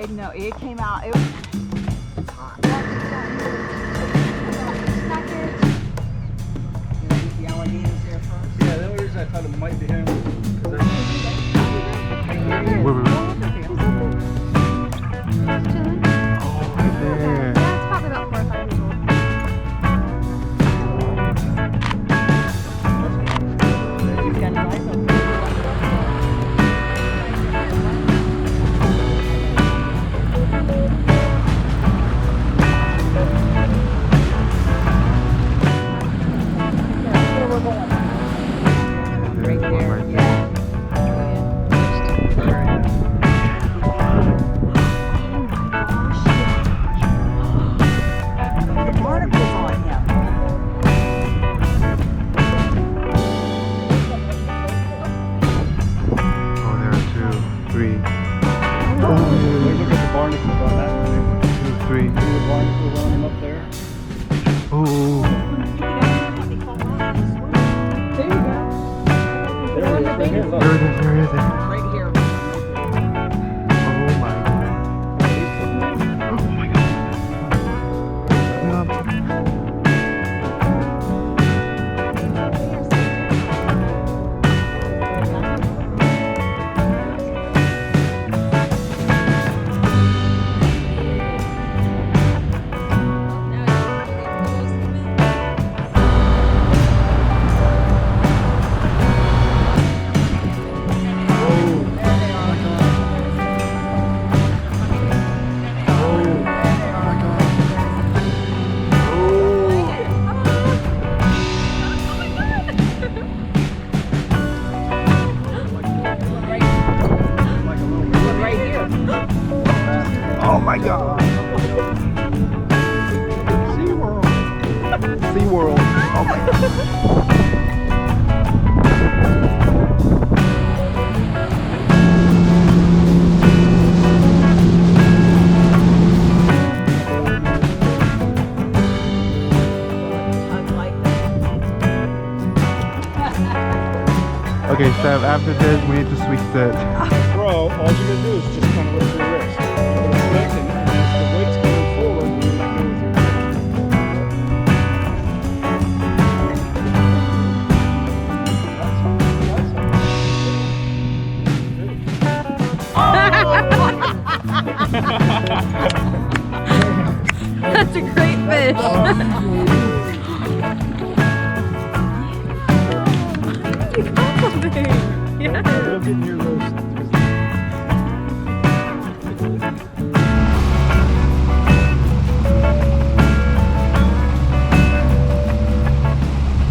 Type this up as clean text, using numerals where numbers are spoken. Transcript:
No, it came out. It was hot. The alligators there first. Yeah, the only reason I thought it might be him. Wait. That's probably about 4 or 5 years old. You've got his eyes open. Right there, yeah. The barnacle's on him. Oh, there are 2, 3. Look at the barnacles on that thing. 2, 3. See the barnacles on him up there? Oh. There you go. There it is, right here, look. There it is. Right here. Oh my god. Oh my god. Oh my god. SeaWorld. SeaWorld. Oh my god. Okay, Steph, after this, we need to switch set. Bro, all you gotta do is just kind of lift your wrist. You're connecting, and as the weight's coming forward, you let go with your That's a great fish.